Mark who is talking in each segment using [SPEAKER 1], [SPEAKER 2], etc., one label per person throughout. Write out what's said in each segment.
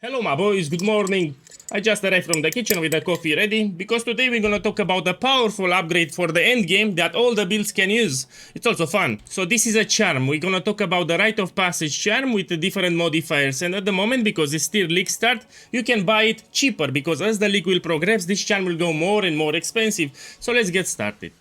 [SPEAKER 1] Hello my boys, good morning. I just arrived from the kitchen with the coffee ready, because today we're gonna talk about a powerful upgrade for the end game that all the builds can use. It's also fun. So this is a charm. We're gonna talk about the Rite of Passage charm with the different modifiers, and at the moment, because it's still league start, you can buy it cheaper, because as the league will progress, this charm will go more and more expensive. So let's get started.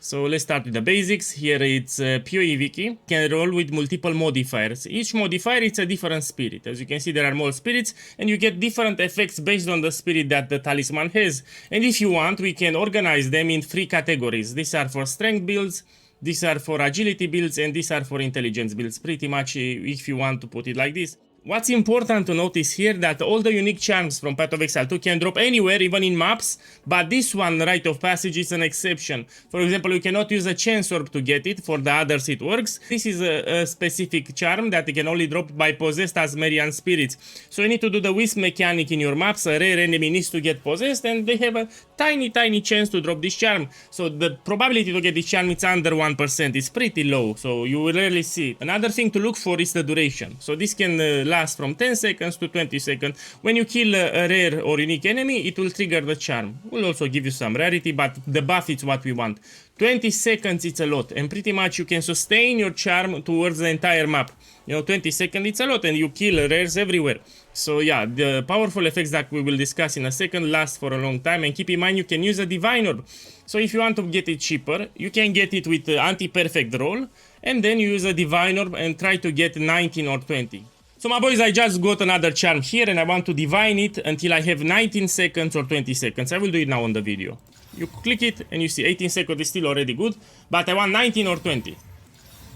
[SPEAKER 1] So let's start with the basics. Here it's PoE wiki. Can roll with multiple modifiers. Each modifier is a different spirit. As you can see, there are more spirits, and you get different effects based on the spirit that the talisman has. And if you want, we can organize them in 3 categories. These are for strength builds, these are for agility builds, and these are for intelligence builds. Pretty much if you want to put it like this. What's important to notice here that all the unique charms from Path of Exile 2 can drop anywhere, even in maps, but this one, Rite of Passage, is an exception. For example, you cannot use a Chance Orb to get it, for the others it works. This is a specific charm that can only drop by possessed Asmerian spirits. So you need to do the Wisp mechanic in your maps, a rare enemy needs to get possessed, and they have a tiny chance to drop this charm. So the probability to get this charm is under 1%, it's pretty low, so you will rarely see it. Another thing to look for is the duration. So this can last from 10 seconds to 20 seconds. When you kill a rare or unique enemy, it will trigger the charm. Will also give you some rarity, but the buff is what we want. 20 seconds it's a lot, and pretty much you can sustain your charm towards the entire map. You know, 20 seconds it's a lot, and you kill rares everywhere. So yeah, the powerful effects that we will discuss in a second last for a long time, and keep in mind you can use a Divine Orb. So if you want to get it cheaper, you can get it with anti-perfect roll, and then you use a Divine Orb and try to get 19 or 20. So my boys, I just got another charm here, and I want to divine it until I have 19 seconds or 20 seconds. I will do it now on the video. You click it and you see 18 seconds is still already good, but I want 19 or 20.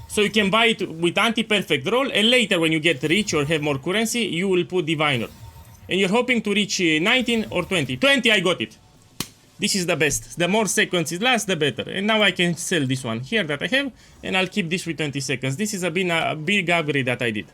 [SPEAKER 1] So you can buy it with anti-perfect roll, and later when you get rich or have more currency, you will put Divine Orb. And you're hoping to reach 19 or 20. 20, I got it. This is the best. The more seconds it lasts, the better. And now I can sell this one here that I have, and I'll keep this with 20 seconds. This is a big upgrade that I did.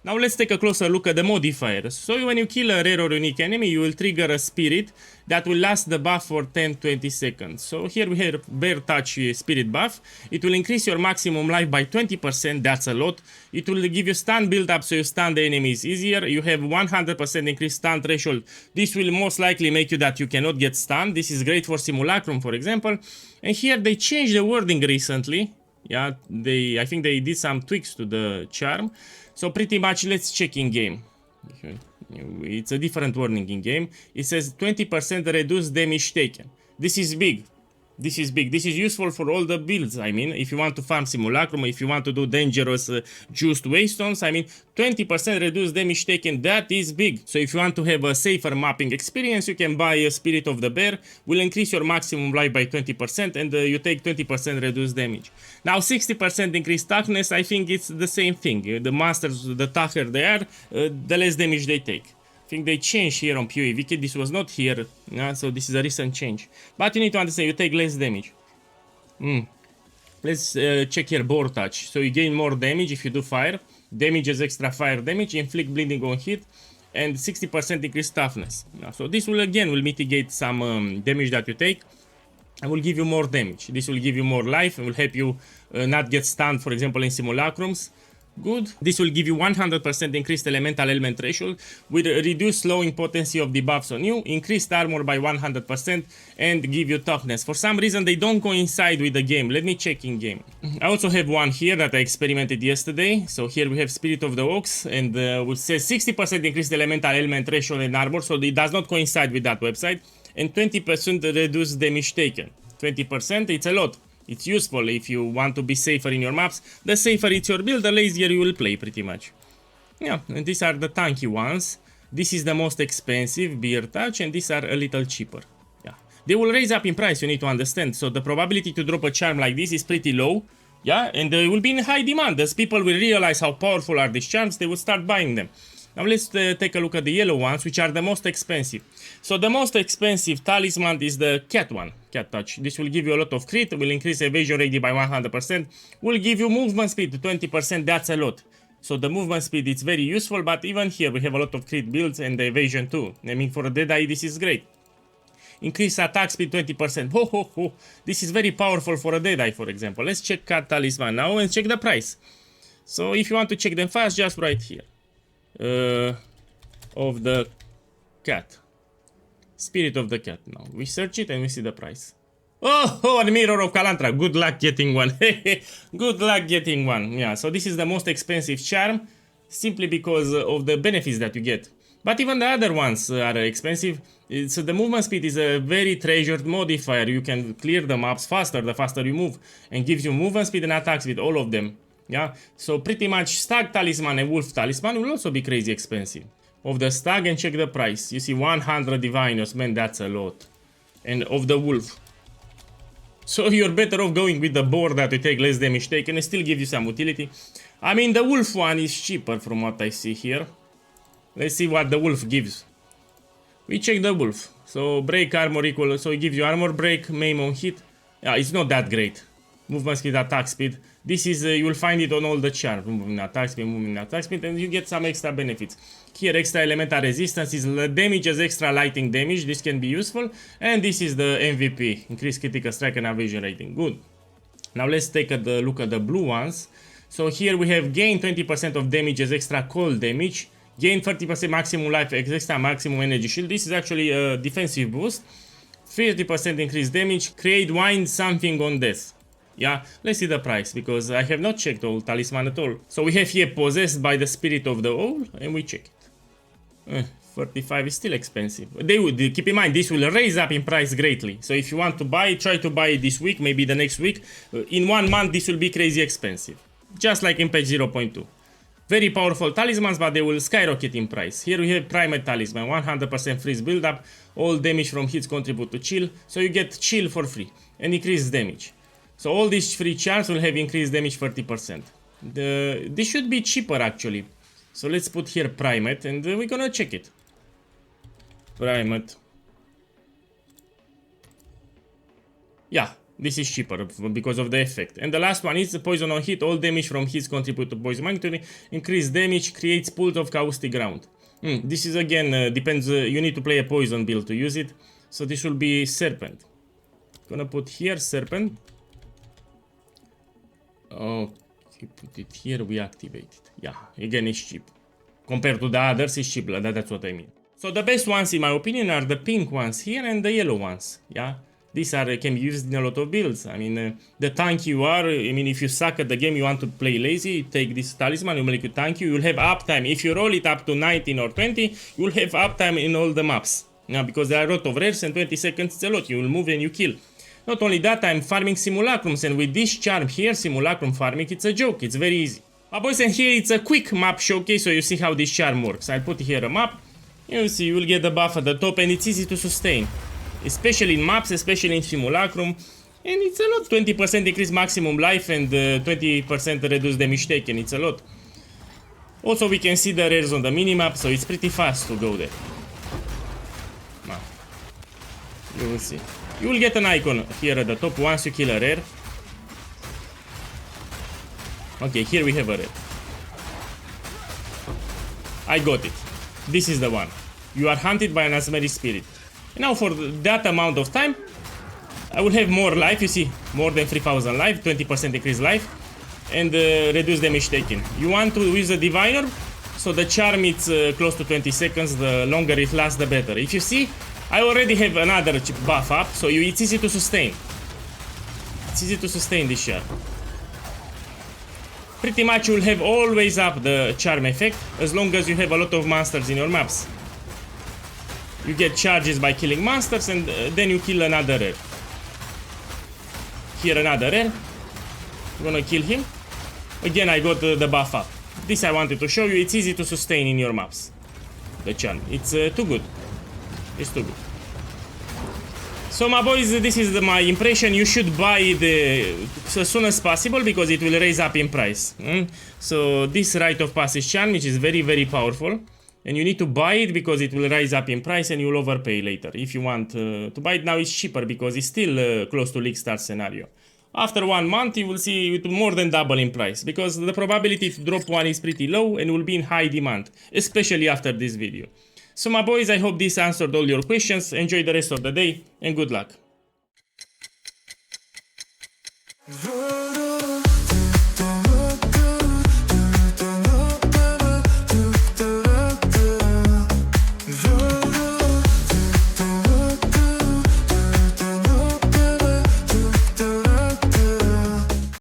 [SPEAKER 1] Now let's take a closer look at the modifiers. So when you kill a rare or unique enemy, you will trigger a spirit that will last the buff for 10-20 seconds. So here we have Bear Touch spirit buff. It will increase your maximum life by 20%, that's a lot. It will give you stun build up, so you stun the enemies easier. You have 100% increased stun threshold. This will most likely make you that you cannot get stunned. This is great for Simulacrum, for example. And here they changed the wording recently. Yeah, I think they did some tweaks to the charm. So pretty much let's check in game. It's a different warning in game. It says 20% reduced damage taken. This is big. This is big. This is useful for all the builds. I mean, if you want to farm Simulacrum, if you want to do dangerous juiced waystones, I mean, 20% reduced damage taken, that is big. So if you want to have a safer mapping experience, you can buy a Spirit of the Bear. Will increase your maximum life by 20%, and you take 20% reduced damage. Now 60% increased toughness, I think it's the same thing. The masters, the tougher they are, the less damage they take. I think they changed here on PoE wiki. This was not here, so this is a recent change. But you need to understand, you take less damage. Let's check here, Boar Touch. So you gain more damage if you do fire. Damages extra fire damage, inflict bleeding on hit, and 60% increased toughness. So this will again mitigate some damage that you take, and will give you more damage. This will give you more life and will help you not get stunned, for example, in Simulacrums. Good. This will give you 100% increased elemental element threshold with a reduced slowing potency of debuffs on you, increased armor by 100%, and give you toughness. For some reason they don't coincide with the game. Let me check in game. I also have one here that I experimented yesterday. So here we have Spirit of the Oaks, and it says 60% increased elemental element threshold and armor, so it does not coincide with that website, and 20% reduced damage taken. 20%, it's a lot. It's useful if you want to be safer in your maps. The safer it's your build, the lazier you will play, pretty much. Yeah, and these are the tanky ones. This is the most expensive, Bear Touch, and these are a little cheaper. Yeah, they will raise up in price, you need to understand. So the probability to drop a charm like this is pretty low. Yeah, and they will be in high demand. As people will realize how powerful are these charms, they will start buying them. Now let's take a look at the yellow ones, which are the most expensive. So the most expensive talisman is the cat one, Cat Touch. This will give you a lot of crit, will increase evasion rate by 100%, will give you movement speed to 20%, that's a lot. So the movement speed is very useful, but even here we have a lot of crit builds and the evasion too. I mean, for a Deadeye this is great. Increase attack speed 20%. Ho ho ho. This is very powerful for a Deadeye, for example. Let's check Cat Talisman now and check the price. So if you want to check them fast, just right here. of the cat. Spirit of the cat. Now we search it and we see the price. Oh, a mirror of Calantra. Good luck getting one. Good luck getting one. Yeah, so this is the most expensive charm simply because of the benefits that you get. But even the other ones are expensive. So the movement speed is a very treasured modifier. You can clear the maps faster the faster you move, and gives you movement speed and attack speed, all of them. Yeah, so pretty much Stag Talisman and Wolf Talisman will also be crazy expensive. Of the Stag, and check the price. You see 100 Diviners, man, that's a lot. And of the Wolf. So you're better off going with the board that will take less damage taken and still give you some utility. I mean, the Wolf one is cheaper from what I see here. Let's see what the Wolf gives. We check the Wolf. So break armor equal, so it gives you armor break, maim on hit. Yeah, it's not that great. Movement speed, attack speed. This is, you will find it on all the charms. Movement, attack speed, and you get some extra benefits. Here, extra elemental resistance is damage as extra lighting damage. This can be useful. And this is the MVP. Increase critical strike and evasion rating. Good. Now let's take a look at the blue ones. So here we have gain 20% of damage as extra cold damage. Gain 30% maximum life as extra maximum energy shield. This is actually a defensive boost. 50% increased damage. Create wind something on death. Yeah, let's see the price, because I have not checked all talisman at all. So we have here possessed by the spirit of the owl, and we check it. 45 is still expensive. They would keep in mind this will raise up in price greatly. So if you want to buy, try to buy it this week, maybe the next week. In 1 month this will be crazy expensive. Just like in patch 0.2. Very powerful talismans, but they will skyrocket in price. Here we have Primate Talisman, 100% freeze build-up. All damage from hits contribute to chill. So you get chill for free and increased damage. So all these free charms will have increased damage 30%. This should be cheaper actually. So let's put here Primate and we're gonna check it. Primate. Yeah, this is cheaper because of the effect. And the last one is poison on hit. All damage from hits contribute to poison magnitude. Increased damage creates pools of caustic ground. This is again, depends, you need to play a poison build to use it. So this will be Serpent. Gonna put here Serpent. Okay, put it here, we activate it. Yeah, again it's cheap. Compared to the others, it's cheap, that's what I mean. So the best ones in my opinion are the pink ones here and the yellow ones. Yeah, these can be used in a lot of builds. I mean, the tanky you are, I mean, if you suck at the game, you want to play lazy, take this talisman, you make it tanky, you'll have uptime. If you roll it up to 19 or 20, you'll have uptime in all the maps. Yeah, because there are a lot of rares and 20 seconds is a lot, you will move and you kill. Not only that, I'm farming Simulacrums, and with this charm here, Simulacrum farming, it's a joke, it's very easy. Boys, and here it's a quick map showcase, so you see how this charm works. I'll put here a map, you see, you will get the buff at the top, and it's easy to sustain. Especially in maps, especially in Simulacrum, and it's a lot, 20% increase maximum life and 20% reduce damage taken, it's a lot. Also, we can see the rares on the minimap, so it's pretty fast to go there. Now, you will see. You will get an icon here at the top once you kill a rare. Okay, here we have a rare. I got it. This is the one. You are hunted by an asthmatic spirit. And now for that amount of time, I will have more life, you see, more than 3000 life, 20% increased life, and reduce damage taken. You want to use the Divine Orb, so the charm is close to 20 seconds, the longer it lasts the better. If you see, I already have another buff up, so it's easy to sustain. It's easy to sustain this charm. Pretty much you will have always up the charm effect, as long as you have a lot of monsters in your maps. You get charges by killing monsters, and then you kill another rare. Here another rare. I'm gonna kill him. Again I got the buff up. This I wanted to show you, it's easy to sustain in your maps. The charm, it's too good. It's too good. So my boys, this is my impression. You should buy it as soon as possible, because it will raise up in price. So this Rite of Passage charm, which is very, very powerful. And you need to buy it because it will rise up in price and you'll overpay later. If you want to buy it now, it's cheaper because it's still close to League Start scenario. After 1 month, you will see it will more than double in price, because the probability to drop one is pretty low and will be in high demand, especially after this video. So my boys, I hope this answered all your questions. Enjoy the rest of the day and good luck.